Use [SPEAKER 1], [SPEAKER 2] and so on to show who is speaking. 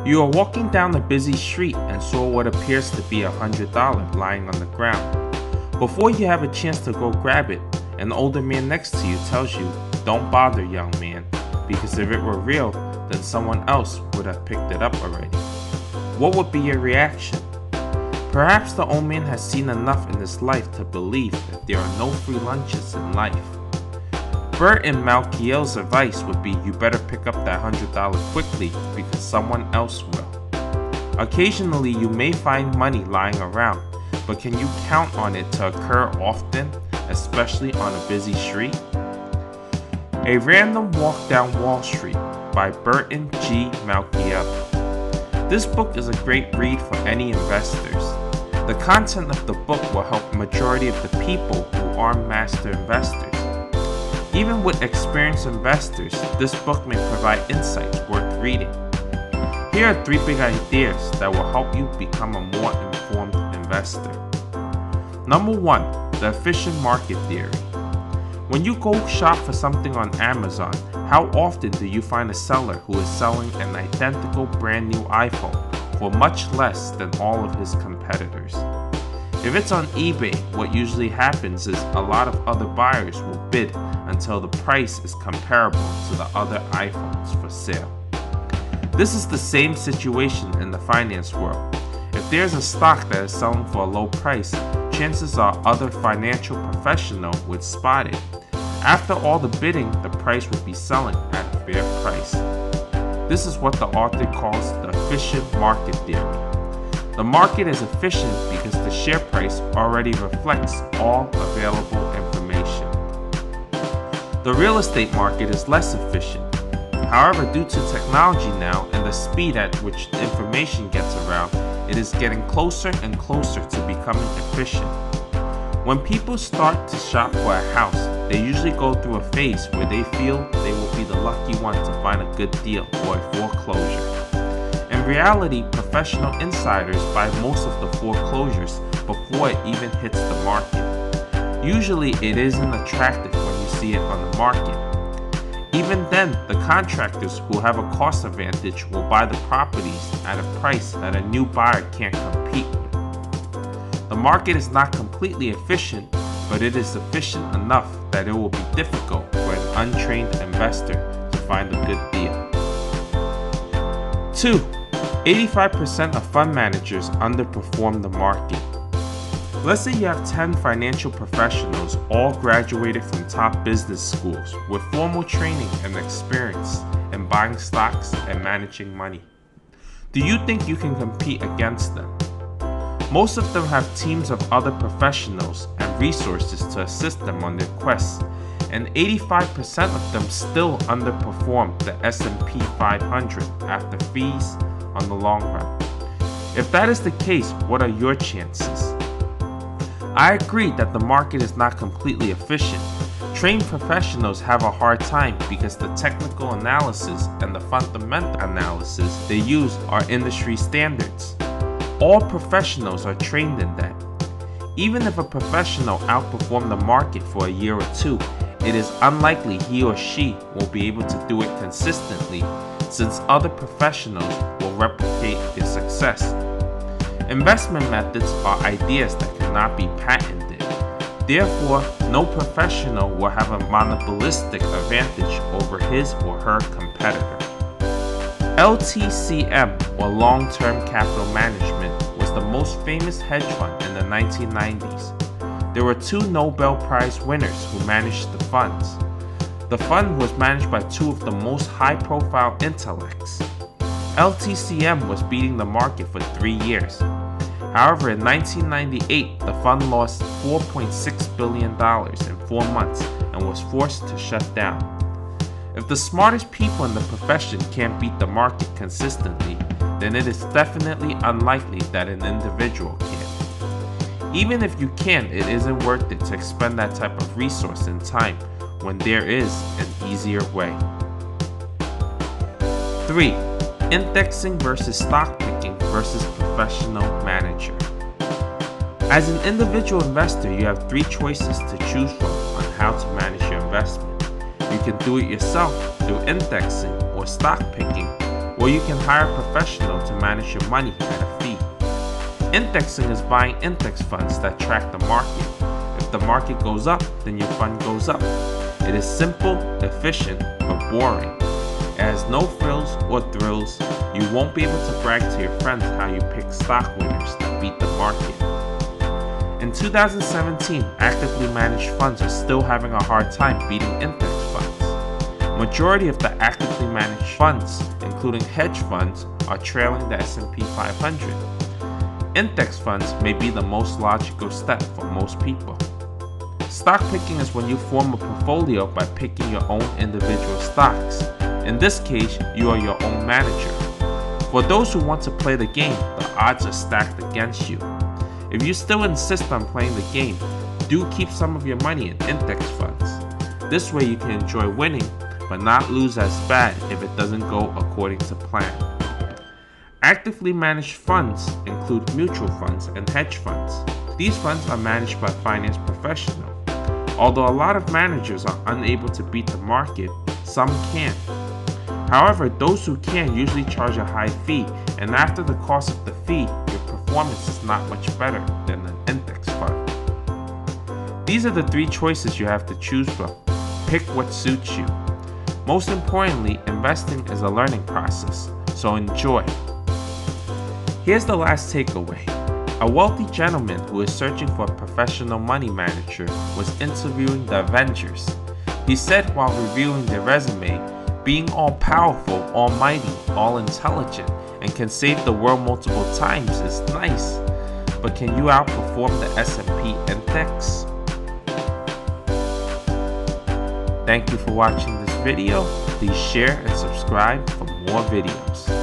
[SPEAKER 1] You are walking down a busy street and saw what appears to be $100 lying on the ground. Before you have a chance to go grab it, an older man next to you tells you, "Don't bother, young man, because if it were real, then someone else would have picked it up already." What would be your reaction? Perhaps the old man has seen enough in his life to believe that there are no free lunches in life. Bert and Malkiel's advice would be, you better pick up that $100 quickly because someone else will. Occasionally you may find money lying around, but can you count on it to occur often, especially on a busy street? A Random Walk Down Wall Street by Burton G. Malkiel. This book is a great read for any investors. The content of the book will help the majority of the people who are master investors. Even with experienced investors, this book may provide insights worth reading. Here are 3 big ideas that will help you become a more informed investor. Number 1, the efficient market theory. When you go shop for something on Amazon, how often do you find a seller who is selling an identical brand new iPhone for much less than all of his competitors? If it's on eBay, what usually happens is a lot of other buyers will bid until the price is comparable to the other iPhones for sale. This is the same situation in the finance world. If there's a stock that is selling for a low price, chances are other financial professional would spot it. After all the bidding, the price would be selling at a fair price. This is what the author calls the efficient market theory. The market is efficient because the share price already reflects all available information. The real estate market is less efficient. However, due to technology now and the speed at which information gets around, it is getting closer and closer to becoming efficient. When people start to shop for a house, they usually go through a phase where they feel they will be the lucky one to find a good deal or a foreclosure. In reality, professional insiders buy most of the foreclosures before it even hits the market. Usually it isn't attractive when you see it on the market. Even then, the contractors who have a cost advantage will buy the properties at a price that a new buyer can't compete with. The market is not completely efficient, but it is efficient enough that it will be difficult for an untrained investor to find a good deal. 2. 85% of fund managers underperform the market. Let's say you have 10 financial professionals all graduated from top business schools with formal training and experience in buying stocks and managing money. Do you think you can compete against them? Most of them have teams of other professionals and resources to assist them on their quests, and 85% of them still underperform the S&P 500 after fees on the long run. If that is the case, what are your chances? I agree that the market is not completely efficient. Trained professionals have a hard time because the technical analysis and the fundamental analysis they use are industry standards. All professionals are trained in that. Even if a professional outperforms the market for a year or 2, it is unlikely he or she will be able to do it consistently, since other professionals will replicate their success. Investment methods are ideas that cannot be patented. Therefore, no professional will have a monopolistic advantage over his or her competitor. LTCM, or Long-Term Capital Management, was the most famous hedge fund in the 1990s. There were 2 Nobel Prize winners who managed the funds. The fund was managed by 2 of the most high-profile intellects. LTCM was beating the market for 3 years. However, in 1998, the fund lost $4.6 billion in 4 months and was forced to shut down. If the smartest people in the profession can't beat the market consistently, then it is definitely unlikely that an individual can. Even if you can, it isn't worth it to expend that type of resource and time when there is an easier way. 3. Indexing versus stock picking versus professional manager. As an individual investor, you have 3 choices to choose from on how to manage your investment. You can do it yourself through indexing or stock picking, or you can hire a professional to manage your money at a fee. Indexing is buying index funds that track the market. If the market goes up, then your fund goes up. It is simple, efficient, but boring. It has no frills or thrills. You won't be able to brag to your friends how you pick stock winners that beat the market. In 2017, actively managed funds are still having a hard time beating index funds. Majority of the actively managed funds, including hedge funds, are trailing the S&P 500. Index funds may be the most logical step for most people. Stock picking is when you form a portfolio by picking your own individual stocks. In this case, you are your own manager. For those who want to play the game, the odds are stacked against you. If you still insist on playing the game, do keep some of your money in index funds. This way you can enjoy winning, but not lose as bad if it doesn't go according to plan. Actively managed funds include mutual funds and hedge funds. These funds are managed by finance professionals. Although a lot of managers are unable to beat the market, some can. However, those who can usually charge a high fee, and after the cost of the fee, your performance is not much better than an index fund. These are the three choices you have to choose from. Pick what suits you. Most importantly, investing is a learning process, so enjoy. Here's the last takeaway. A wealthy gentleman who is searching for a professional money manager was interviewing the Avengers. He said while reviewing their resume, being all-powerful, almighty, all-intelligent, and can save the world multiple times is nice, but can you outperform the S&P index? Thank you for watching this video. Please share and subscribe for more videos.